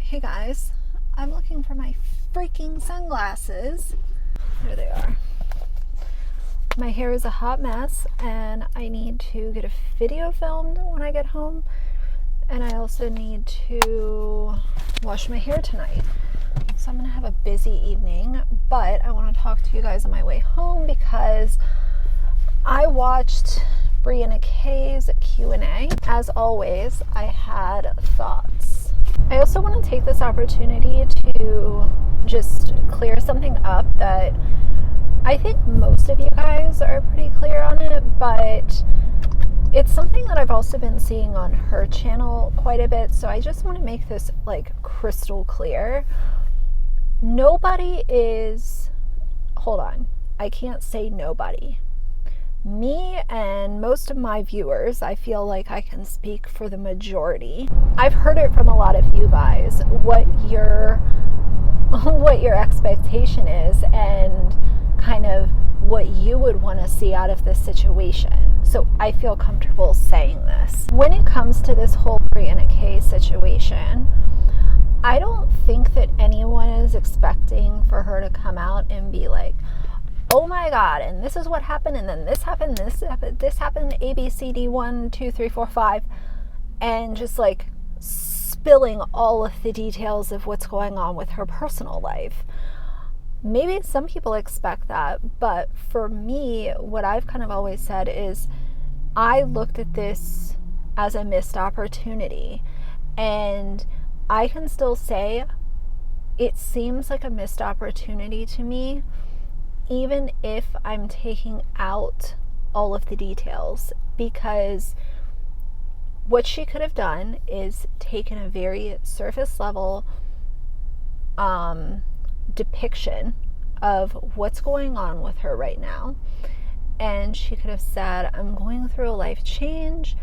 Hey guys, I'm looking for my freaking sunglasses. There they are. My hair is a hot mess and I need to get a video filmed when I get home. And I also need to wash my hair tonight. So I'm going to have a busy evening, but I want to talk to you guys on my way home because I watched Brianna K's Q&A. As always, I had thoughts. I also want to take this opportunity to just clear something up that I think most of you guys are pretty clear on it, but it's something that I've also been seeing on her channel quite a bit, so I just want to make this crystal clear. Nobody is, hold on, I can't say nobody. Me and most of my viewers, I feel like I can speak for the majority. I've heard it from a lot of you guys what your expectation is and kind of what you would want to see out of this situation. So I feel comfortable saying this. When it comes to this whole Brianna K situation, I don't think that anyone is expecting for her to come out and be like, oh my God, and this is what happened, and then this happened, this happened, A, B, C, D, 1, 2, 3, 4, 5, and just spilling all of the details of what's going on with her personal life. Maybe some people expect that, but for me, what I've kind of always said is I looked at this as a missed opportunity, and I can still say it seems like a missed opportunity to me, even if I'm taking out all of the details, because what she could have done is taken a very surface level depiction of what's going on with her right now, and she could have said, I'm going through a life change,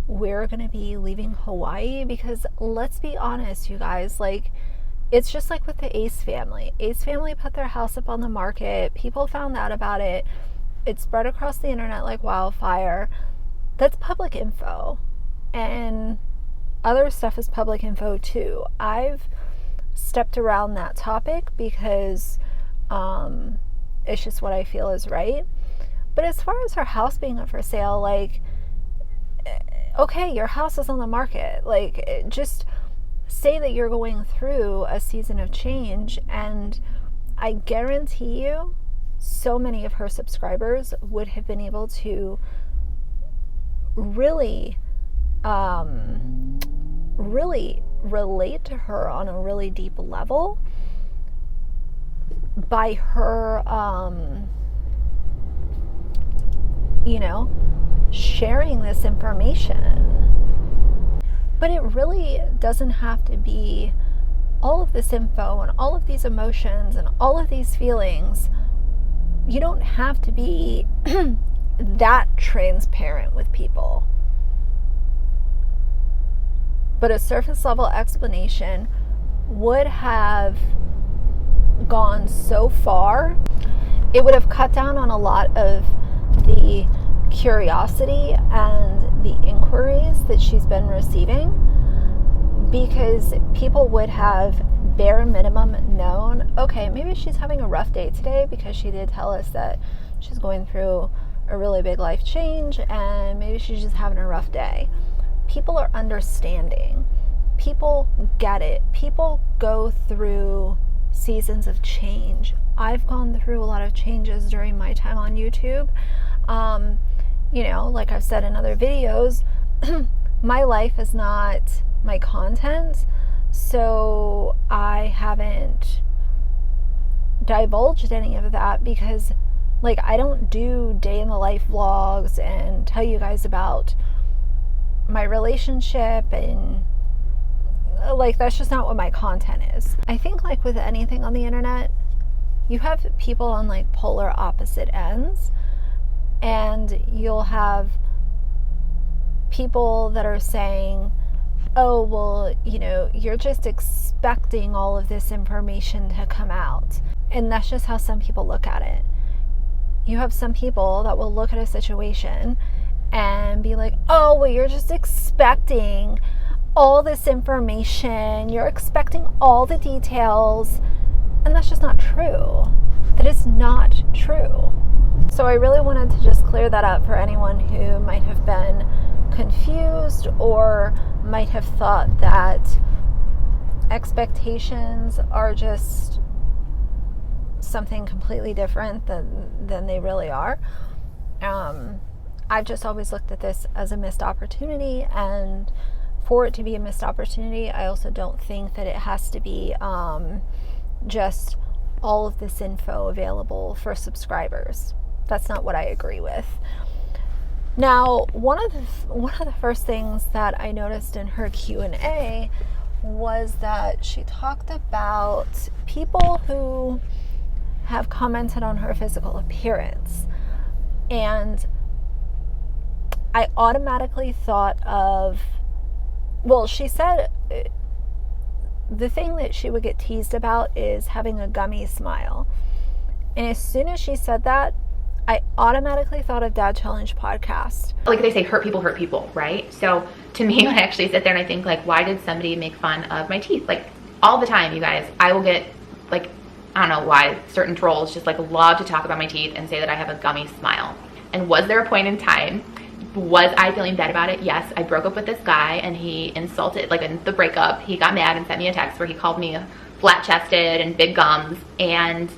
we're gonna be leaving Hawaii, because let's be honest, you guys, it's just like with the Ace family. Ace family put their house up on the market. People found out about it. It spread across the internet like wildfire. That's public info. And other stuff is public info too. I've stepped around that topic because it's just what I feel is right. But as far as her house being up for sale, okay, your house is on the market. Just say that you're going through a season of change, and I guarantee you so many of her subscribers would have been able to really relate to her on a really deep level by her sharing this information. But it really doesn't have to be all of this info and all of these emotions and all of these feelings. You don't have to be that transparent with people. But a surface level explanation would have gone so far. It would have cut down on a lot of the curiosity and the inquiries that she's been receiving, because people would have bare minimum known, okay, maybe she's having a rough day today, because she did tell us that she's going through a really big life change, and maybe she's just having a rough day. People are understanding. People get it. People go through seasons of change. I've gone through a lot of changes during my time on YouTube. Like I've said in other videos, my life is not my content, so I haven't divulged any of that because, I don't do day in the life vlogs and tell you guys about my relationship, and that's just not what my content is. I think with anything on the internet, you have people on polar opposite ends. And you'll have people that are saying, oh, well, you're just expecting all of this information to come out. And that's just how some people look at it. You have some people that will look at a situation and be like, oh, well, you're just expecting all this information, you're expecting all the details, and that's just not true. That is not true. So I really wanted to just clear that up for anyone who might have been confused or might have thought that expectations are just something completely different than they really are. I've just always looked at this as a missed opportunity, and for it to be a missed opportunity, I also don't think that it has to be just all of this info available for subscribers. That's not what I agree with. Now, one of the first things that I noticed in her Q&A was that she talked about people who have commented on her physical appearance. And I automatically thought of, well, she said the thing that she would get teased about is having a gummy smile. And as soon as she said that, I automatically thought of Dad Challenge podcast. Like they say, hurt people, right? So to me, when I actually sit there and I think, like, why did somebody make fun of my teeth? Like, all the time, you guys, I will get, like, I don't know why certain trolls just, like, love to talk about my teeth and say that I have a gummy smile. And was there a point in time, was I feeling bad about it? Yes, I broke up with this guy and he insulted, like, in the breakup, he got mad and sent me a text where he called me flat-chested and big gums. And,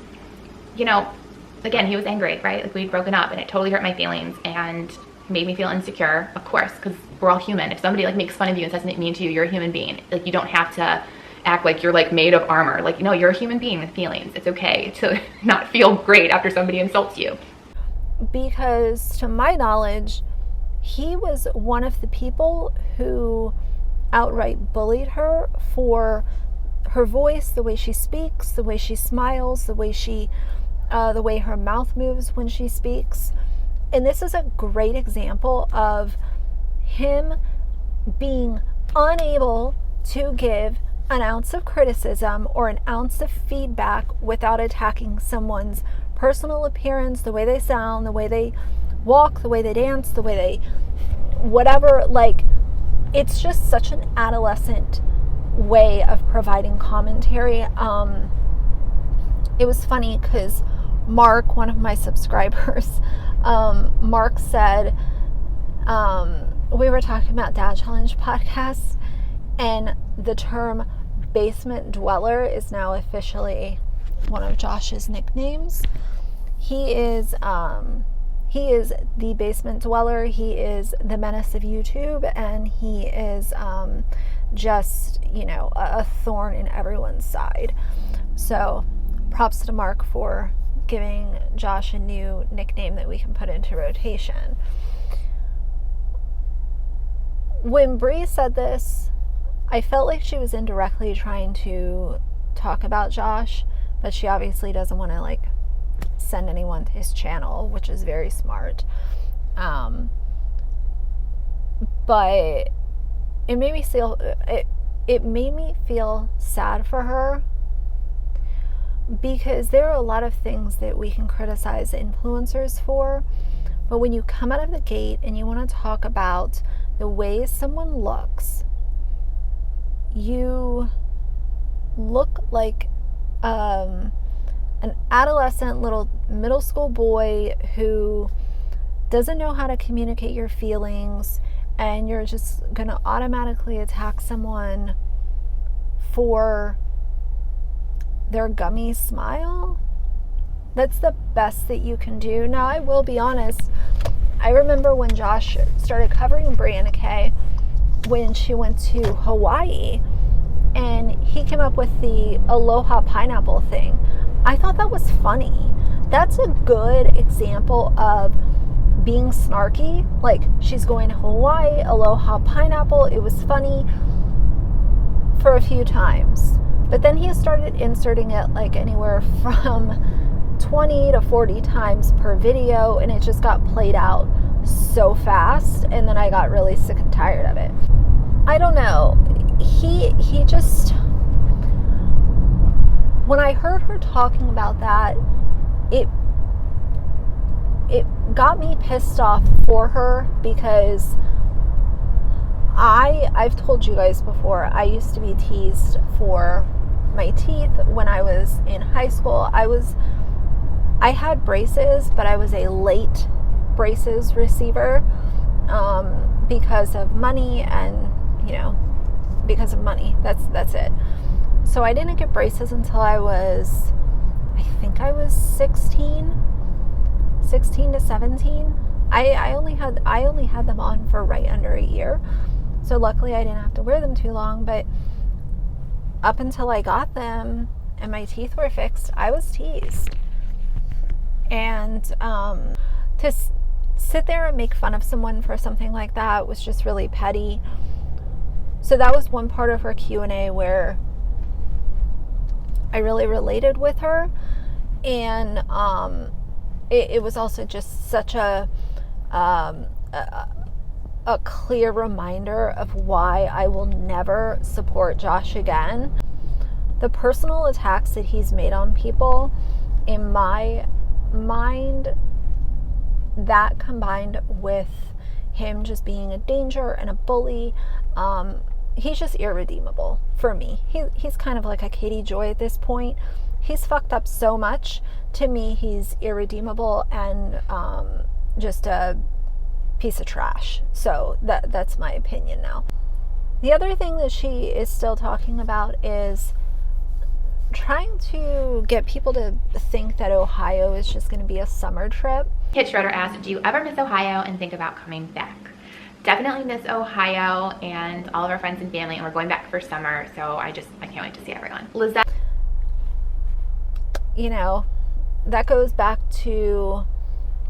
you know, again, he was angry, right? Like, we'd broken up and it totally hurt my feelings and made me feel insecure, of course, because we're all human. If somebody, like, makes fun of you and says something mean to you, you're a human being. Like, you don't have to act like you're, like, made of armor. Like, no, you're a human being with feelings. It's okay to not feel great after somebody insults you. Because to my knowledge, he was one of the people who outright bullied her for her voice, the way she speaks, the way she smiles, the way her mouth moves when she speaks. And this is a great example of him being unable to give an ounce of criticism or an ounce of feedback without attacking someone's personal appearance, the way they sound, the way they walk, the way they dance, the way they whatever. Like, it's just such an adolescent way of providing commentary. It was funny because Mark, one of my subscribers, Mark said, we were talking about Dad Challenge podcasts, and the term basement dweller is now officially one of Josh's nicknames. He is the basement dweller. He is the menace of YouTube, and he is just, a thorn in everyone's side. So props to Mark for giving Josh a new nickname that we can put into rotation. When Bree said this, I felt like she was indirectly trying to talk about Josh, but she obviously doesn't want to, like, send anyone to his channel, which is very smart. But it made me feel sad for her, because there are a lot of things that we can criticize influencers for, but when you come out of the gate and you want to talk about the way someone looks, you look like an adolescent little middle school boy who doesn't know how to communicate your feelings, and you're just going to automatically attack someone for their gummy smile. That's the best that you can do. Now, I will be honest, I remember when Josh started covering Brianna K when she went to Hawaii, and he came up with the Aloha pineapple thing. I thought that was funny. That's a good example of being snarky. Like, she's going to Hawaii, Aloha pineapple. It was funny for a few times. But then he started inserting it like anywhere from 20 to 40 times per video, and it just got played out so fast, and then I got really sick and tired of it. I don't know. He just, when I heard her talking about that, it got me pissed off for her, because I've told you guys before, I used to be teased for my teeth when I was in high school. I had braces, but I was a late braces receiver because of money and, because of money. That's it. So I didn't get braces until I think I was 16 to 17. I only had them on for right under a year. So luckily I didn't have to wear them too long, but up until I got them and my teeth were fixed, I was teased. And to sit there and make fun of someone for something like that was just really petty. So that was one part of her Q&A where I really related with her. And it was also just such a clear reminder of why I will never support Josh again. The personal attacks that he's made on people, in my mind, that combined with him just being a danger and a bully, he's just irredeemable for me. He's kind of like a Katie Joy at this point. He's fucked up so much. To me, he's irredeemable and just a piece of trash. So that's my opinion now. The other thing that she is still talking about is trying to get people to think that Ohio is just going to be a summer trip. Kit Schroeder asked, do you ever miss Ohio and think about coming back? Definitely miss Ohio and all of our friends and family, and we're going back for summer, so I can't wait to see everyone. Lizette, that goes back to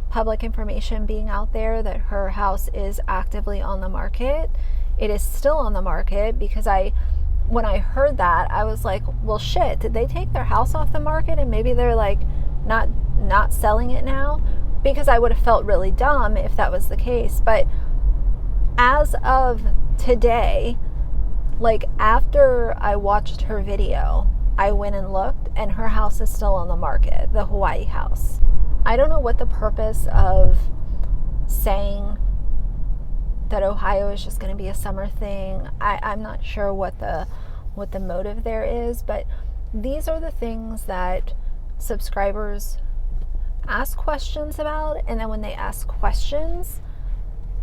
public information being out there that her house is actively on the market. It is still on the market because when I heard that, I was like, well, shit, did they take their house off the market and maybe they're like not selling it now? Because I would have felt really dumb if that was the case. But as of today, like after I watched her video, I went and looked and her house is still on the market, the Hawaii house. I don't know what the purpose of saying that Ohio is just going to be a summer thing. I'm not sure what the motive there is, but these are the things that subscribers ask questions about, and then when they ask questions,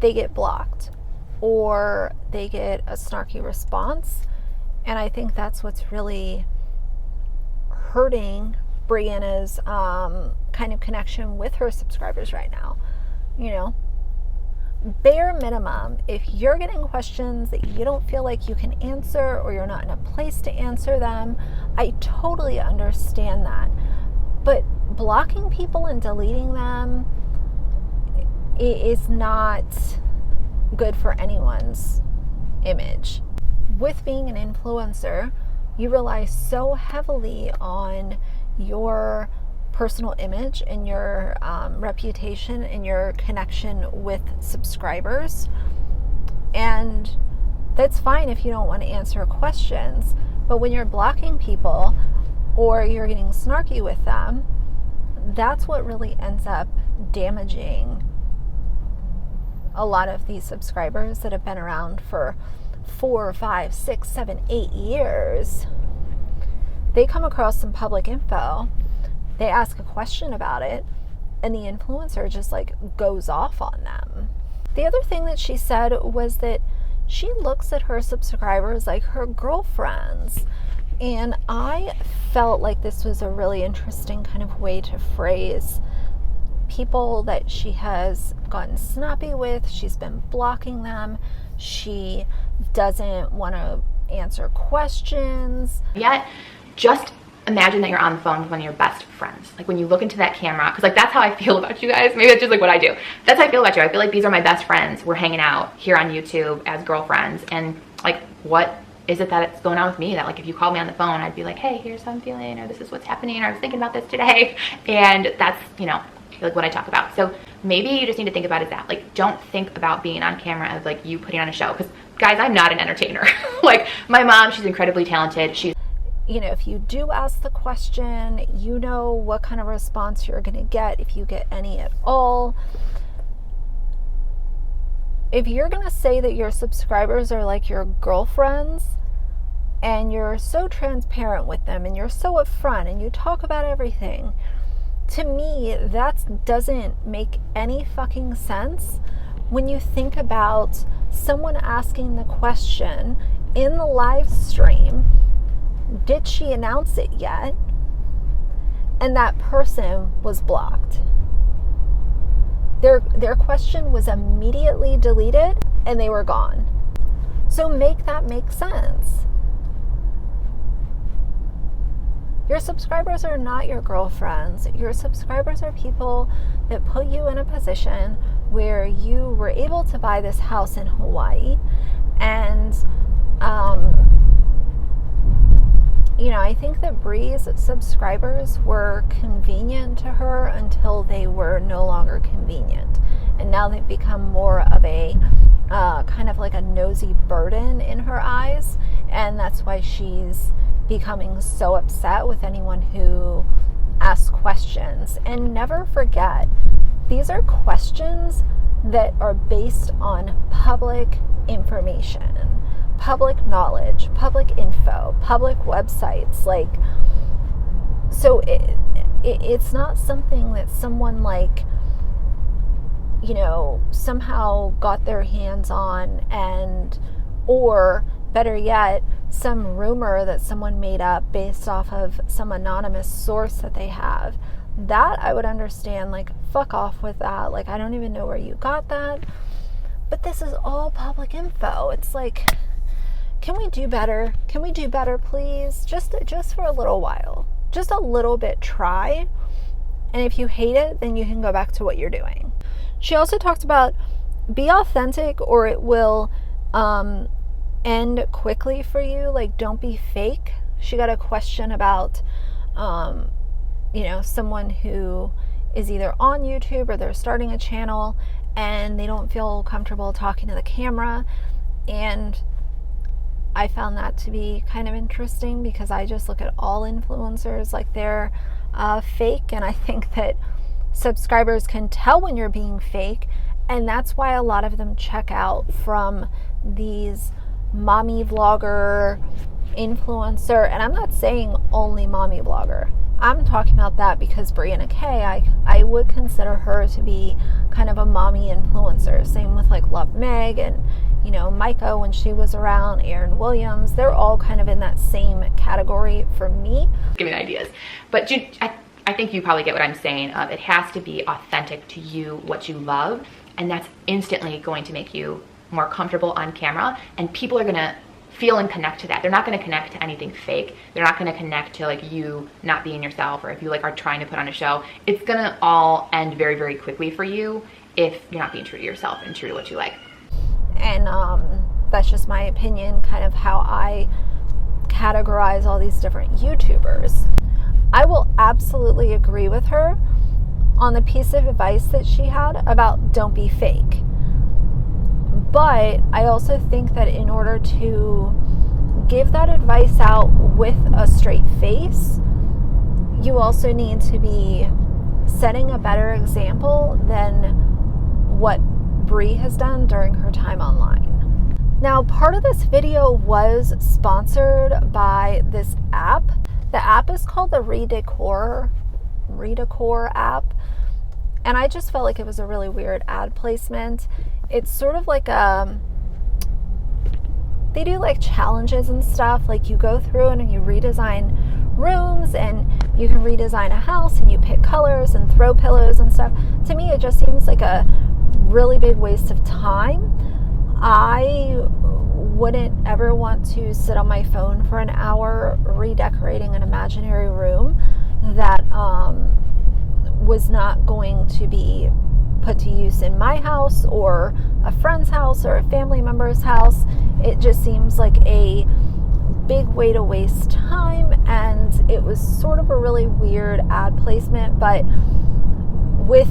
they get blocked or they get a snarky response. And I think that's what's really hurting Brianna's kind of connection with her subscribers right now. Bare minimum, if you're getting questions that you don't feel like you can answer or you're not in a place to answer them, I totally understand that. But blocking people and deleting them is not good for anyone's image. With being an influencer, you rely so heavily on your personal image and your reputation and your connection with subscribers. And that's fine if you don't want to answer questions, but when you're blocking people or you're getting snarky with them, that's what really ends up damaging a lot of these subscribers that have been around for 4, 5, 6, 7, 8 years. They come across some public info, they ask a question about it, and the influencer just like goes off on them. The other thing that she said was that she looks at her subscribers like her girlfriends. And I felt like this was a really interesting kind of way to phrase people that she has gotten snappy with. She's been blocking them. She doesn't want to answer questions. Yet, just imagine that you're on the phone with one of your best friends. Like when you look into that camera, because like that's how I feel about you guys. Maybe that's just like what I do. That's how I feel about you. I feel like these are my best friends. We're hanging out here on YouTube as girlfriends. And like, what is it that's going on with me that like if you called me on the phone, I'd be like, hey, here's how I'm feeling, or this is what's happening, or I was thinking about this today. And that's, like what I talk about. So maybe you just need to think about is that, like, don't think about being on camera as like you putting on a show. Because guys, I'm not an entertainer. Like my mom, she's incredibly talented. She's, if you do ask the question, you know what kind of response you're going to get, if you get any at all. if you're going to say that your subscribers are like your girlfriends and you're so transparent with them and you're so upfront and you talk about everything, to me, that doesn't make any fucking sense when you think about someone asking the question in the live stream, did she announce it yet? And that person was blocked. Their question was immediately deleted and they were gone. So make that make sense. Your subscribers are not your girlfriends. Your subscribers are people that put you in a position where you were able to buy this house in Hawaii. And, I think that Bree's subscribers were convenient to her until they were no longer convenient. And now they've become more of a kind of like a nosy burden in her eyes. And that's why she's becoming so upset with anyone who asks questions. And never forget, these are questions that are based on public information, public knowledge, public info, public websites. So it's not something that someone somehow got their hands on, or better yet, some rumor that someone made up based off of some anonymous source that they have. That I would understand, fuck off with that. I don't even know where you got that. But this is all public info. It's can we do better? Can we do better, please? Just for a little while. Just a little bit, try. And if you hate it, then you can go back to what you're doing. She also talked about be authentic or it will end quickly for you. Don't be fake. She got a question about, someone who is either on YouTube or they're starting a channel and they don't feel comfortable talking to the camera. And I found that to be kind of interesting because I just look at all influencers like they're fake. And I think that subscribers can tell when you're being fake. And that's why a lot of them check out from these mommy vlogger, influencer, and I'm not saying only mommy vlogger. I'm talking about that because Brianna K, I would consider her to be kind of a mommy influencer. Same with Love Meg and, Micah when she was around, Aaron Williams. They're all kind of in that same category for me. Giving ideas. But I think you probably get what I'm saying. It has to be authentic to you, what you love, and that's instantly going to make you more comfortable on camera, and people are gonna feel and connect to that. They're not gonna connect to anything fake. They're not gonna connect to you not being yourself, or if you are trying to put on a show. It's gonna all end very, very quickly for you if you're not being true to yourself and true to what you like. And that's just my opinion, kind of how I categorize all these different YouTubers. I will absolutely agree with her on the piece of advice that she had about don't be fake. But I also think that in order to give that advice out with a straight face, you also need to be setting a better example than what Bree has done during her time online. Now, part of this video was sponsored by this app. The app is called the Redecor app. And I just felt like it was a really weird ad placement. It's sort of they do challenges and stuff. You go through and you redesign rooms and you can redesign a house and you pick colors and throw pillows and stuff. To me, it just seems like a really big waste of time. I wouldn't ever want to sit on my phone for an hour redecorating an imaginary room that was not going to be put to use in my house or a friend's house or a family member's house. It just seems like a big way to waste time, and it was sort of a really weird ad placement. But with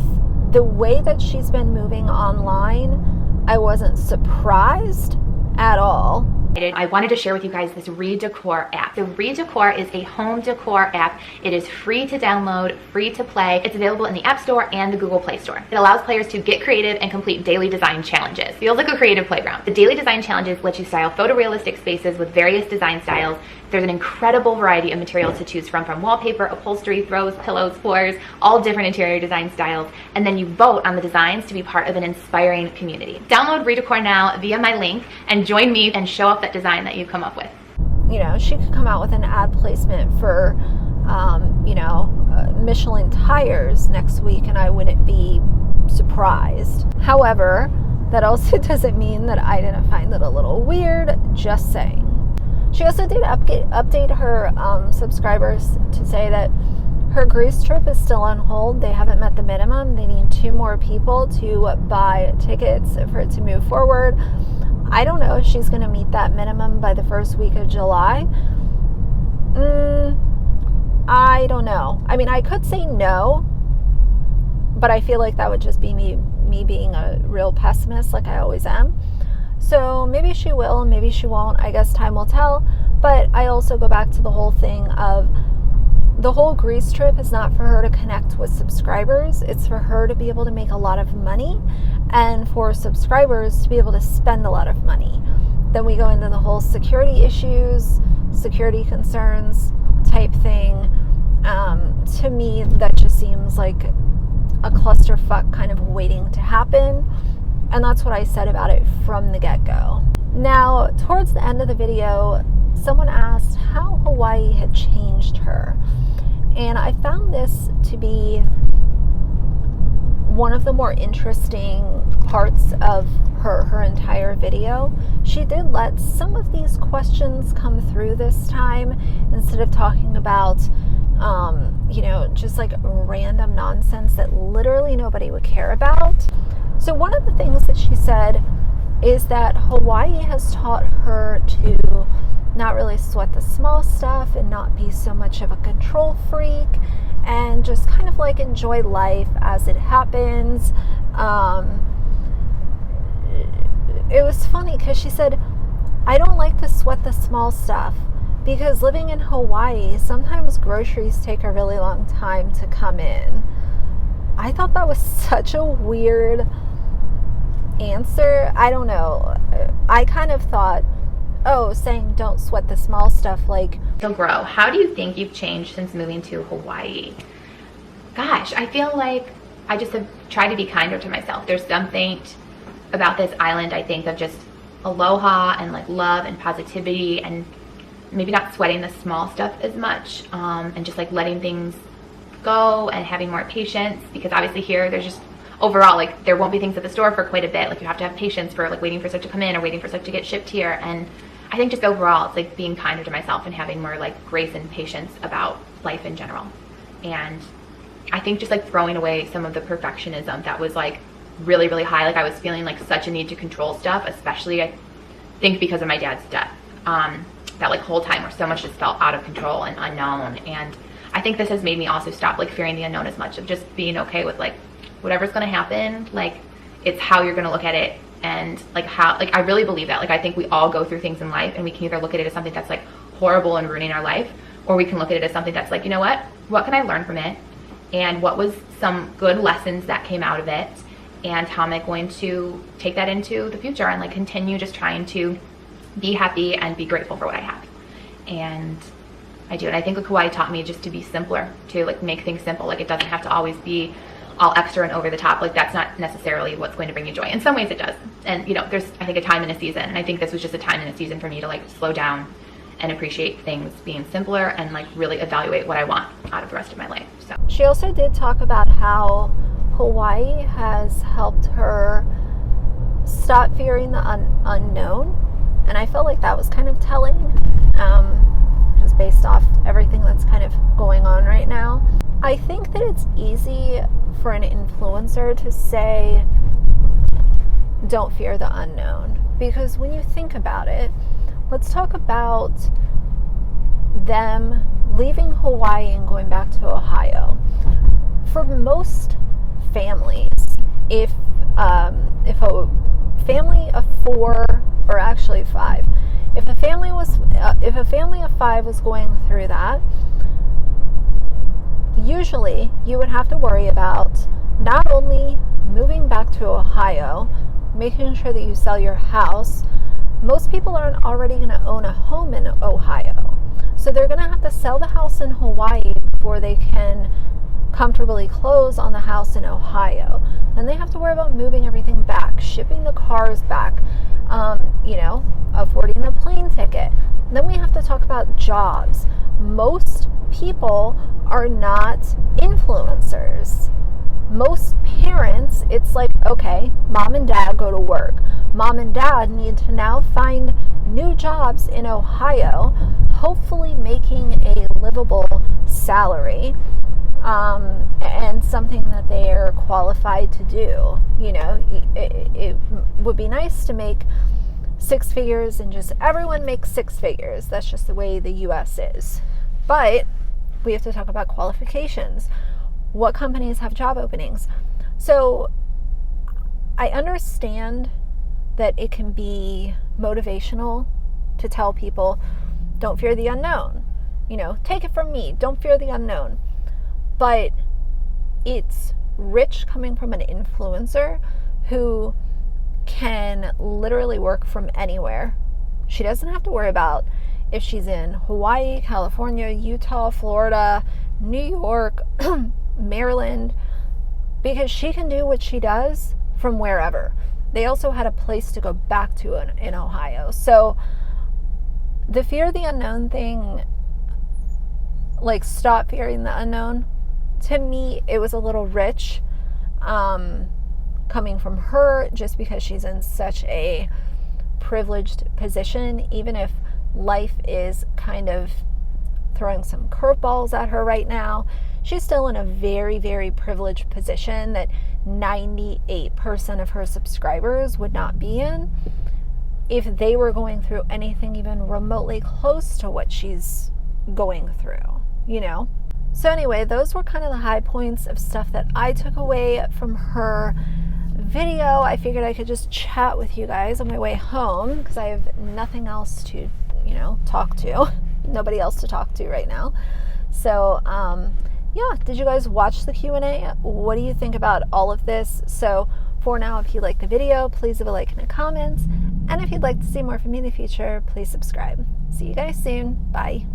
the way that she's been moving online, I wasn't surprised at all I wanted to share with you guys this Redecor app. So Redecor is a home decor app. It is free to download, free to play. It's available in the App Store and the Google Play Store. It allows players to get creative and complete daily design challenges. Feels like a creative playground. The daily design challenges let you style photorealistic spaces with various design styles. There's an incredible variety of materials to choose from wallpaper, upholstery, throws, pillows, floors, all different interior design styles. And then you vote on the designs to be part of an inspiring community. Download Redecor now via my link and join me and show off that design that you come up with. You know, she could come out with an ad placement for, Michelin tires next week and I wouldn't be surprised. However, that also doesn't mean that I didn't find it a little weird, just saying. She also did update her subscribers to say that her Greece trip is still on hold. They haven't met the minimum. They need 2 more people to buy tickets for it to move forward. I don't know if she's going to meet that minimum by the first week of July. I don't know. I mean, I could say no, but I feel like that would just be me being a real pessimist like I always am. So maybe she will, maybe she won't. I guess time will tell. But I also go back to the whole thing of the whole Greece trip is not for her to connect with subscribers. It's for her to be able to make a lot of money and for subscribers to be able to spend a lot of money. Then we go into the whole security issues, security concerns type thing. To me, that just seems like a clusterfuck kind of waiting to happen. And that's what I said about it from the get-go. Now, towards the end of the video, someone asked how Hawaii had changed her. And I found this to be one of the more interesting parts of her entire video. She did let some of these questions come through this time instead of talking about just like random nonsense that literally nobody would care about. So one of the things that she said is that Hawaii has taught her to not really sweat the small stuff and not be so much of a control freak and just kind of like enjoy life as it happens. It was funny because she said, I don't like to sweat the small stuff because living in Hawaii, sometimes groceries take a really long time to come in. I thought that was such a weird answer. I don't know. I kind of thought, saying don't sweat the small stuff, like... So grow, how do you think you've changed since moving to Hawaii? Gosh, I feel like I just have tried to be kinder to myself. There's something about this island, I think, of just aloha and like love and positivity and maybe not sweating the small stuff as much, and just like letting things go and having more patience, because obviously here there's just overall like there won't be things at the store for quite a bit. Like you have to have patience for like waiting for stuff to come in or waiting for stuff to get shipped here. And I think just overall it's like being kinder to myself and having more like grace and patience about life in general. And I think just like throwing away some of the perfectionism that was like really, really high. Like I was feeling like such a need to control stuff, especially I think because of my dad's death. That like whole time where so much just felt out of control and unknown. And I think this has made me also stop like fearing the unknown as much, of just being okay with like whatever's going to happen. Like it's how you're going to look at it. And like how, like I really believe that, like I think we all go through things in life and we can either look at it as something that's like horrible and ruining our life, or we can look at it as something that's like, you know what can I learn from it? And what was some good lessons that came out of it? And how am I going to take that into the future and like continue just trying to be happy and be grateful for what I have. And I do. And I think like Hawaii taught me just to be simpler, to like make things simple. Like it doesn't have to always be all extra and over the top. Like that's not necessarily what's going to bring you joy. In some ways it does. And you know, there's I think a time and a season. And I think this was just a time and a season for me to like slow down and appreciate things being simpler and like really evaluate what I want out of the rest of my life. So she also did talk about how Hawaii has helped her stop fearing the unknown. And I felt like that was kind of telling, just based off everything that's kind of going on right now. I think that it's easy for an influencer to say, don't fear the unknown. Because when you think about it, let's talk about them leaving Hawaii and going back to Ohio. For most families, if a family of 4, or actually 5, If a family of 5 was going through that, usually you would have to worry about not only moving back to Ohio, making sure that you sell your house. Most people aren't already going to own a home in Ohio. So they're going to have to sell the house in Hawaii before they can comfortably close on the house in Ohio. Then they have to worry about moving everything back, shipping the cars back, affording the plane ticket. Then we have to talk about jobs. Most people are not influencers. Most parents, it's like, okay, mom and dad go to work. Mom and dad need to now find new jobs in Ohio, hopefully making a livable salary, and something that they are qualified to do. It would be nice to make 6 figures and just everyone makes 6 figures. That's just the way the US is. But we have to talk about qualifications. What companies have job openings? So I understand that it can be motivational to tell people, don't fear the unknown. Take it from me, don't fear the unknown. But it's rich coming from an influencer who can literally work from anywhere. She doesn't have to worry about if she's in Hawaii, California, Utah, Florida, New York, Maryland, because she can do what she does from wherever. They also had a place to go back to in Ohio. So the fear of the unknown thing, like stop fearing the unknown, to me, it was a little rich coming from her just because she's in such a privileged position, even if life is kind of throwing some curveballs at her right now. She's still in a very, very privileged position that 98% of her subscribers would not be in if they were going through anything even remotely close to what she's going through, So anyway, those were kind of the high points of stuff that I took away from her video. I figured I could just chat with you guys on my way home because I have nothing else to, talk to. Nobody else to talk to right now. So, did you guys watch the Q&A? What do you think about all of this? So for now, if you like the video, please leave a like and a comment. And if you'd like to see more from me in the future, please subscribe. See you guys soon. Bye.